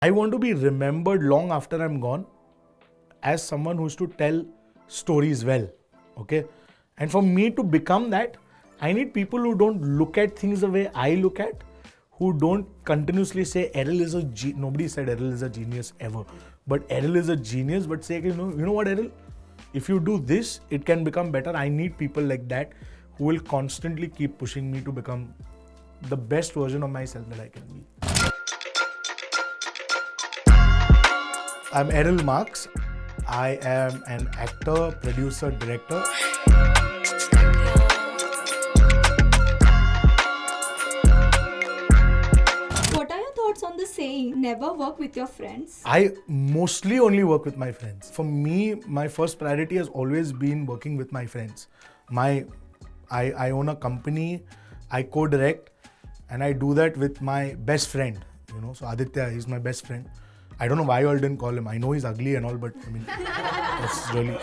I want to be remembered long after I'm gone as someone who used to tell stories well. Okay? And for me to become that, I need people who don't look at things the way I look at, who don't continuously say Errol is a nobody said Errol is a genius ever, but Errol is a genius, but say, you know what, Errol, if you do this, it can become better. I need people like that who will constantly keep pushing me to become the best version of myself that I can be. I'm Errol Marks. I am an actor, producer, director. What are your thoughts on the saying, never work with your friends? I mostly only work with my friends. For me, my first priority has always been working with my friends. I own a company, I co-direct, and I do that with my best friend. So Aditya is my best friend. I don't know why you all didn't call him. I know he's ugly and all, but I mean, that's really.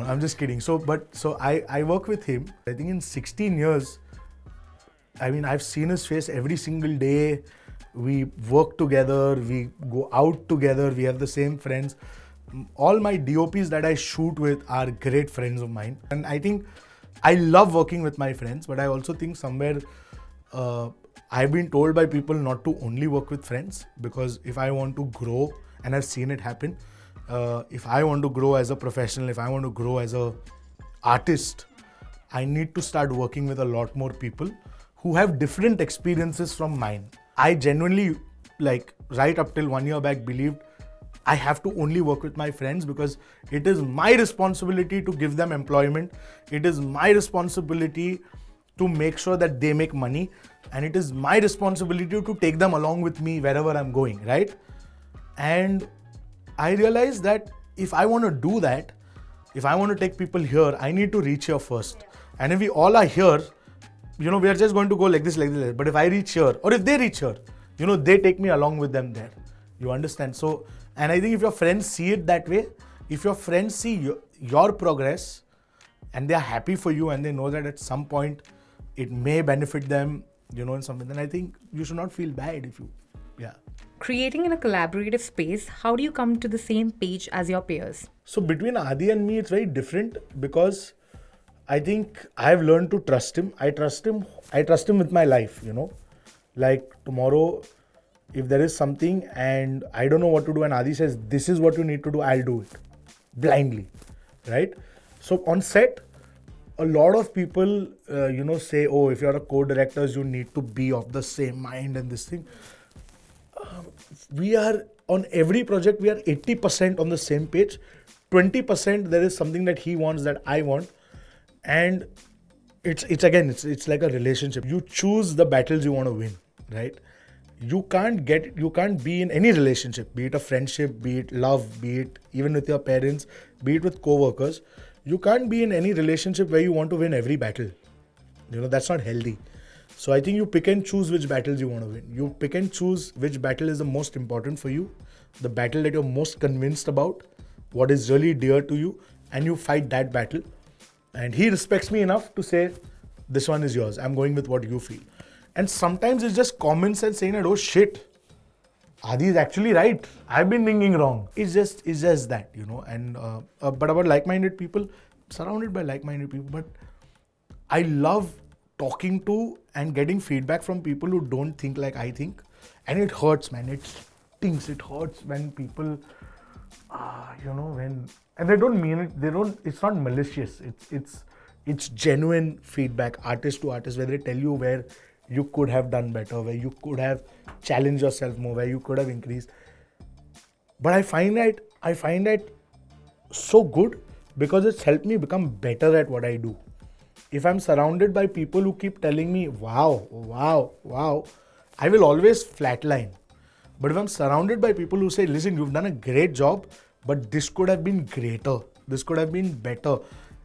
I'm just kidding. So I work with him. I think in 16 years, I mean, I've seen his face every single day. We work together, we go out together, we have the same friends. All my DOPs that I shoot with are great friends of mine. And I think I love working with my friends, but I also think somewhere I've been told by people not to only work with friends, because if I want to grow, and I've seen it happen, if I want to grow as a professional, if I want to grow as a artist, I need to start working with a lot more people who have different experiences from mine. I genuinely, right up till 1 year back, believed I have to only work with my friends because it is my responsibility to give them employment. It is my responsibility to make sure that they make money, and it is my responsibility to take them along with me wherever I'm going, right? And I realized that if I want to do that, if I want to take people here, I need to reach here first. And if we all are here, we are just going to go like this. But if I reach here, or if they reach here, they take me along with them there. You understand? So, and I think if your friends see it that way, if your friends see your progress and they are happy for you and they know that at some point it may benefit them, in something, then I think you should not feel bad if you, Creating in a collaborative space, how do you come to the same page as your peers? So between Adi and me, it's very different because I think I've learned to trust him. I trust him with my life, Like tomorrow, if there is something and I don't know what to do and Adi says, this is what you need to do, I'll do it. Blindly, right? So on set, a lot of people, say, oh, if you're a co-director, you need to be of the same mind and this thing. We are, on every project, we are 80% on the same page. 20% there is something that he wants that I want. And it's like a relationship. You choose the battles you want to win, right? You can't be in any relationship, be it a friendship, be it love, be it even with your parents, be it with co-workers. You can't be in any relationship where you want to win every battle. That's not healthy. So I think you pick and choose which battles you want to win. You pick and choose which battle is the most important for you, the battle that you're most convinced about, what is really dear to you, and you fight that battle. And he respects me enough to say, this one is yours. I'm going with what you feel. And sometimes it's just common sense saying that, oh shit, Adi is actually right. I've been thinking wrong. It's just that, And but about like-minded people, surrounded by like-minded people. But I love talking to and getting feedback from people who don't think like I think. And it hurts, man. It stings. It hurts when people, and they don't mean it. It's not malicious. It's genuine feedback, artist to artist, where they tell you where you could have done better, where you could have challenged yourself more, where you could have increased. But I find that so good because it's helped me become better at what I do. If I'm surrounded by people who keep telling me, wow, I will always flatline. But if I'm surrounded by people who say, listen, you've done a great job, but this could have been greater, this could have been better.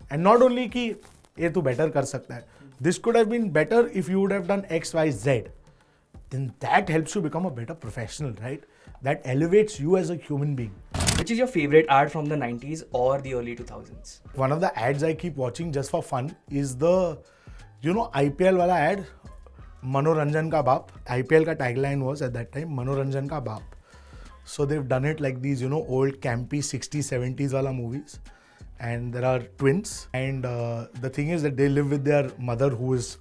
And not only ki, ye tu better kar sakta hai. This could have been better if you would have done X, Y, Z. Then that helps you become a better professional, right? That elevates you as a human being. Which is your favorite ad from the 90s or the early 2000s? One of the ads I keep watching just for fun is the, IPL wala ad, Manoranjan ka baap. IPL ka tagline was at that time, Manoranjan ka baap. So they've done it like these, old campy 60s, 70s wala movies. And there are twins. And the thing is that they live with their mother, who is,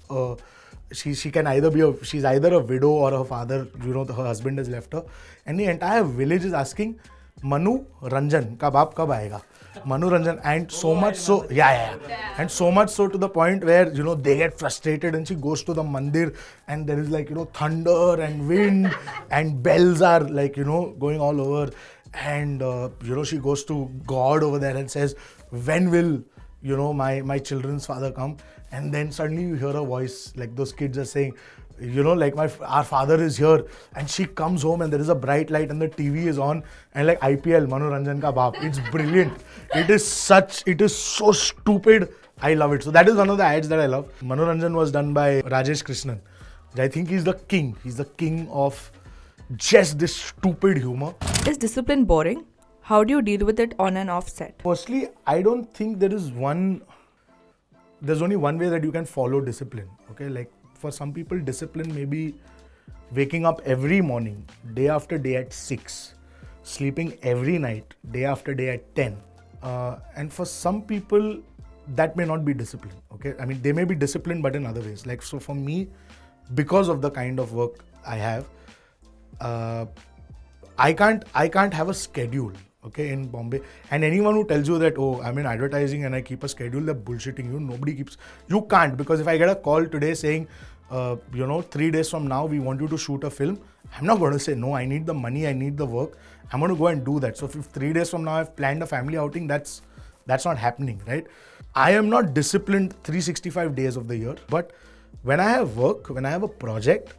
she can either be she's either a widow or her father, her husband has left her. And the entire village is asking, Manu Ranjan ka baap kab aayega? Manu Ranjan. And so much so, yeah. And so much so to the point where, they get frustrated and she goes to the mandir and there is like, thunder and wind and bells are like, going all over. And, she goes to God over there and says, when will, my children's father come? And then suddenly you hear a voice, like those kids are saying, like our father is here. And she comes home and there is a bright light and the TV is on and like IPL, Manu Ranjan ka baap. It's brilliant. It is so stupid. I love it. So that is one of the ads that I love. Manu Ranjan was done by Rajesh Krishnan. I think he's the king. He's the king of just this stupid humor. Is discipline boring? How do you deal with it on and off set? Firstly, I don't think there's only one way that you can follow discipline. Okay, like for some people, discipline may be waking up every morning, day after day at 6, sleeping every night, day after day at 10. And for some people, that may not be discipline. Okay, I mean, they may be disciplined, but in other ways. Like, so for me, because of the kind of work I have, I can't have a schedule. Okay, in Bombay. And anyone who tells you that, oh, I'm in advertising and I keep a schedule, they're bullshitting you. You can't, because if I get a call today saying, 3 days from now, we want you to shoot a film, I'm not going to say, no, I need the money, I need the work. I'm going to go and do that. So if 3 days from now I've planned a family outing, that's not happening, right? I am not disciplined 365 days of the year. But when I have work, when I have a project,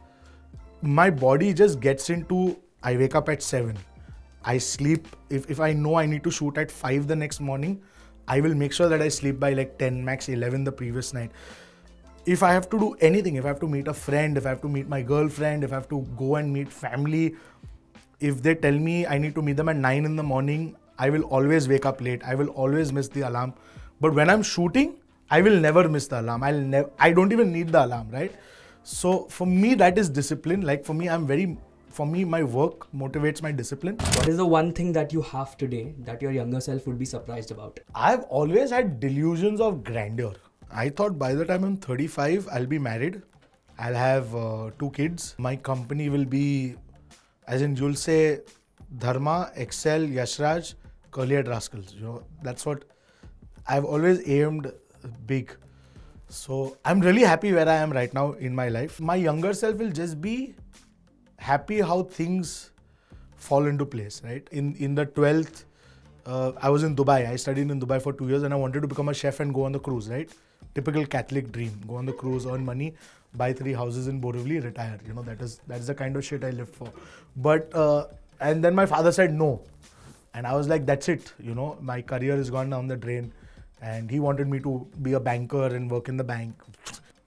my body just gets into, I wake up at 7. I sleep, if I know I need to shoot at 5 the next morning, I will make sure that I sleep by like 10, max 11 the previous night. If I have to do anything, if I have to meet a friend, if I have to meet my girlfriend, if I have to go and meet family, if they tell me I need to meet them at 9 in the morning, I will always wake up late. I will always miss the alarm. But when I'm shooting, I will never miss the alarm. I don't even need the alarm, right? So for me, that is discipline. Like for me, my work motivates my discipline. What is the one thing that you have today that your younger self would be surprised about? I've always had delusions of grandeur. I thought by the time I'm 35, I'll be married. I'll have 2 kids. My company will be, as in you'll say, Dharma, Excel, Yashraj, Curly at Rascals. That's what I've always aimed big. So I'm really happy where I am right now in my life. My younger self will just be happy how things fall into place, right? In the 12th, I was in Dubai. I studied in Dubai for 2 years and I wanted to become a chef and go on the cruise, right? Typical Catholic dream. Go on the cruise, earn money, buy 3 houses in Borivali, retire. That's the kind of shit I lived for. But, and then my father said no. And I was like, that's it. My career has gone down the drain. And he wanted me to be a banker and work in the bank.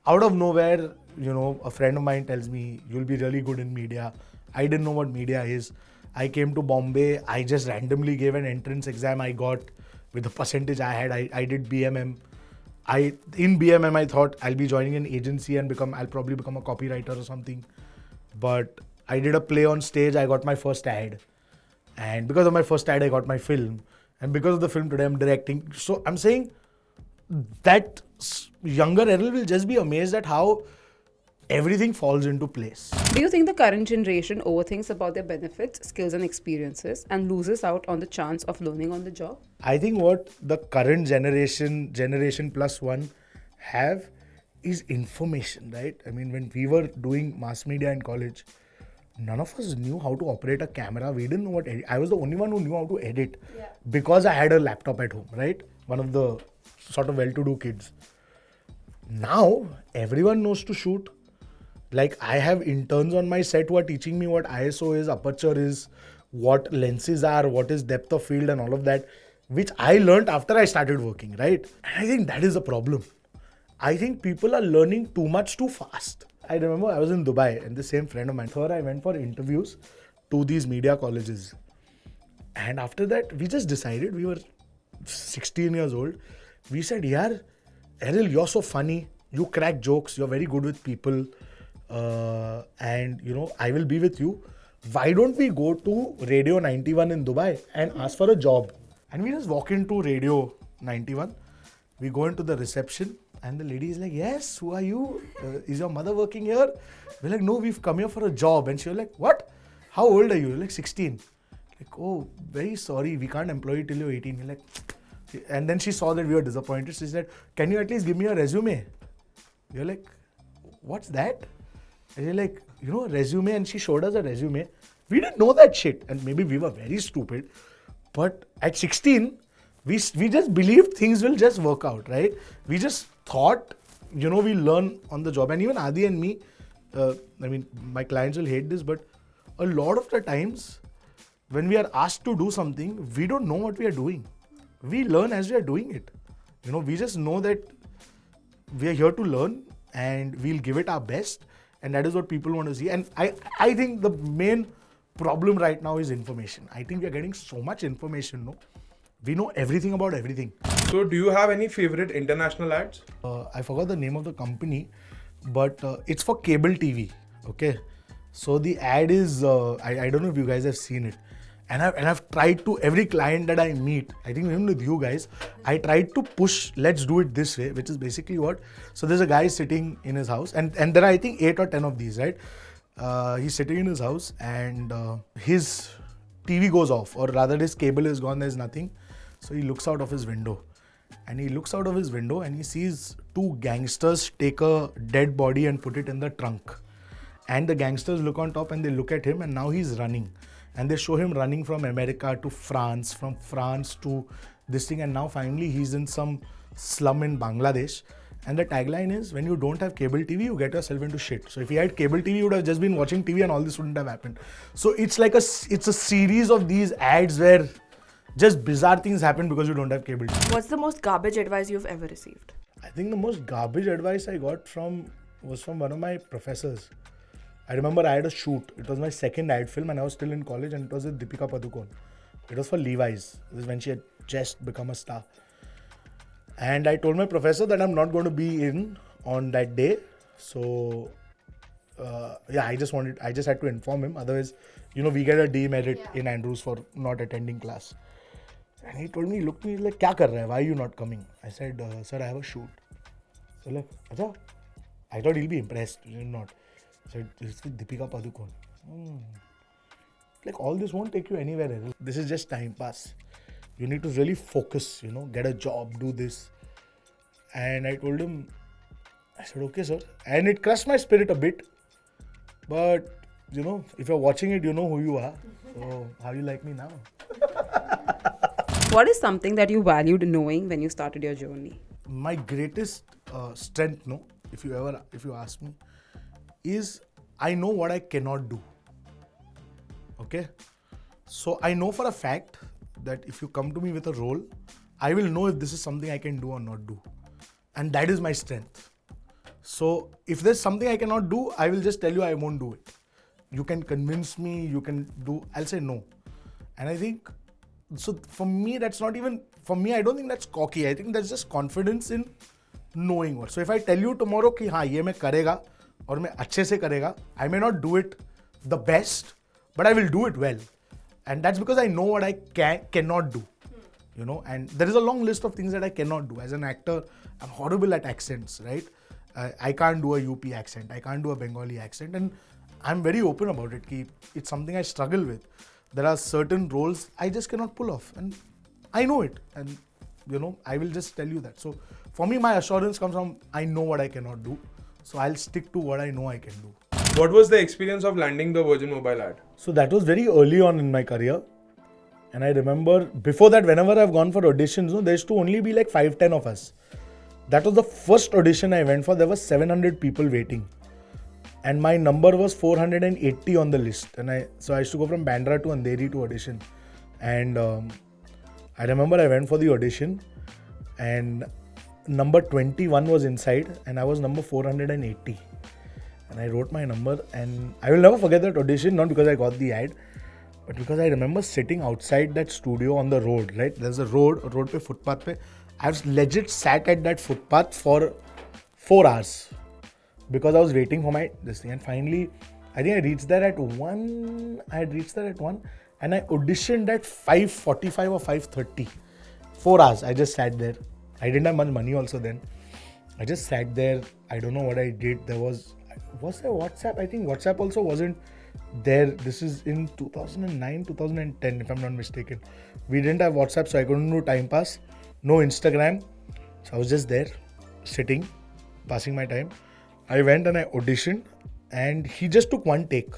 Out of nowhere, a friend of mine tells me, you'll be really good in media. I didn't know what media is. I came to Bombay. I just randomly gave an entrance exam I got with the percentage I had. I did BMM. In BMM, I thought I'll be joining an agency and I'll probably become a copywriter or something. But I did a play on stage. I got my first ad. And because of my first ad, I got my film. And because of the film today, I'm directing. So I'm saying that younger Errol will just be amazed at how everything falls into place. Do you think the current generation overthinks about their benefits, skills, and experiences and loses out on the chance of learning on the job? I think what the current generation +1 have is information, right? I mean, when we were doing mass media in college, none of us knew how to operate a camera. We didn't know what edit. I was the only one who knew how to edit because I had a laptop at home, right? One of the sort of well-to-do kids. Now, everyone knows to shoot. Like, I have interns on my set who are teaching me what ISO is, aperture is, what lenses are, what is depth of field and all of that, which I learned after I started working, right? And I think that is a problem. I think people are learning too much too fast. I remember I was in Dubai and the same friend of mine, I went for interviews to these media colleges. And after that, we just decided, we were 16 years old. We said, yaar, Errol, you're so funny. You crack jokes. You're very good with people. And, I will be with you. why don't we go to Radio 91 in Dubai and ask for a job? And we just walk into Radio 91. We go into the reception and the lady is like, yes, who are you? Is your mother working here? We're like, no, we've come here for a job. And she was like, what? How old are you? We're like, 16. Like, oh, very sorry, we can't employ you till you're 18. We're like, and then she saw that we were disappointed. She said, can you at least give me a resume? We're like, what's that? And you're like, you know, resume. And she showed us a resume. We didn't know that shit. And maybe we were very stupid. But at 16, we just believed things will just work out, right? We just thought, you know, we learn on the job. And even Adi and me, my clients will hate this, but a lot of the times when we are asked to do something, we don't know what we are doing. We learn as we are doing it. You know, we just know that we are here to learn and we'll give it our best. And that is what people want to see. And I think the main problem right now is information. I think we are getting so much information, no? We know everything about everything. So do you have any favorite international ads? I forgot the name of the company, but it's for cable TV, okay? So the ad is, I don't know if you guys have seen it. And I've tried to, every client that I meet, I think even with you guys, I tried to push, let's do it this way, which is basically what? So there's a guy sitting in his house and there are I think 8 or 10 of these, right? He's sitting in his house and his TV goes off, or rather his cable is gone, there's nothing. So he looks out of his window and he sees two gangsters take a dead body and put it in the trunk. And the gangsters look on top and they look at him and now he's running. And they show him running from America to France, from France to this thing. And now finally he's in some slum in Bangladesh. And the tagline is, when you don't have cable TV, you get yourself into shit. So if he had cable TV, he would have just been watching TV and all this wouldn't have happened. So it's like it's a series of these ads where just bizarre things happen because you don't have cable TV. What's the most garbage advice you've ever received? I think the most garbage advice I got was from one of my professors. I remember I had a shoot. It was my second ad film and I was still in college and it was with Deepika Padukone. It was for Levi's. This is when she had just become a star. And I told my professor that I'm not going to be in on that day. So, I just had to inform him. Otherwise, you know, we get a demerit in Andrews for not attending class. And he told me, looked at me, like, kya kar raha hai? Why are you not coming? I said, sir, I have a shoot. So like, Acha? I thought he'll be impressed. He did not. I said, it's with Deepika Padukone. Like, all this won't take you anywhere, Errol. This is just time pass. You need to really focus, you know, get a job, do this. And I told him, I said, okay, sir. And it crushed my spirit a bit. But, you know, if you're watching it, you know who you are. So, how you like me now? What is something that you valued knowing when you started your journey? My greatest strength, no, if you ask me, is I know what I cannot do. Okay? So I know for a fact that if you come to me with a role, I will know if this is something I can do or not do. And that is my strength. So if there's something I cannot do, I will just tell you I won't do it. You can convince me, I'll say no. And I think, so for me, that's not even, for me, I don't think that's cocky. I think that's just confidence in knowing what. So if I tell you tomorrow कि हाँ ये मैं करेगा और मैं अच्छे से करेगा, I may not do it the best, but I will do it well. And that's because I know what I cannot do. You know, and there is a long list of things that I cannot do. As an actor, I'm horrible at accents, right? I can't do a UP accent. I can't do a Bengali accent. And I'm very open about it. It's something I struggle with. There are certain roles I just cannot pull off. And I know it. And, you know, I will just tell you that. So for me, my assurance comes from I know what I cannot do. So I'll stick to what I know I can do. What was the experience of landing the Virgin Mobile ad? So that was very early on in my career. And I remember before that, whenever I've gone for auditions, there used to only be like 5-10 of us. That was the first audition I went for. There were 700 people waiting. And my number was 480 on the list. And so I used to go from Bandra to Andheri to audition. And I remember I went for the audition and number 21 was inside and I was number 480. And I wrote my number and I will never forget that audition, not because I got the ad, but because I remember sitting outside that studio on the road, right? There's a road pe footpath pe. I've legit sat at that footpath for 4 hours because I was waiting for this thing. And finally, I think I reached there at 1. I had reached there at 1 and I auditioned at 5:45 or 5:30. 4 hours. I just sat there. I didn't have much money also then. I just sat there. I don't know what I did. Was there WhatsApp? I think WhatsApp also wasn't there. This is in 2009, 2010 if I'm not mistaken. We didn't have WhatsApp, so I couldn't do time pass. No Instagram. So I was just there, sitting, passing my time. I went and I auditioned and he just took one take.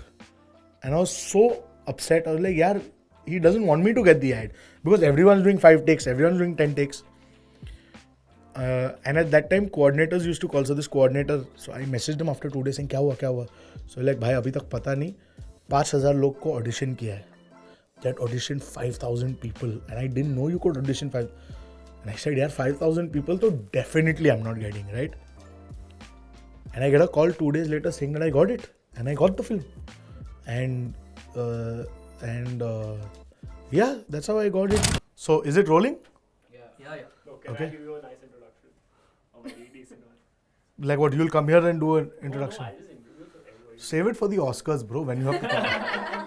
And I was so upset. I was like, yeah, he doesn't want me to get the ad because everyone's doing 5 takes, everyone's doing 10 takes. And at that time, coordinators used to call. So this coordinator, so I messaged him after 2 days saying, क्या हुआ? So like, भाई अभी तक पता नहीं. 5,000 लोग को audition किया है. That auditioned 5,000 people. And I didn't know you could audition 5. And I said, yeah, 5,000 people, so definitely I'm not getting, right? And I get a call 2 days later saying that I got it. And I got the film. And yeah, that's how I got it. So is it rolling? Yeah. Okay. I'll give you a nice introduction. A very decent one. Like what, you'll come here and do an introduction? No, I'll just introduce everybody. Save it for the Oscars, bro, when you have to come.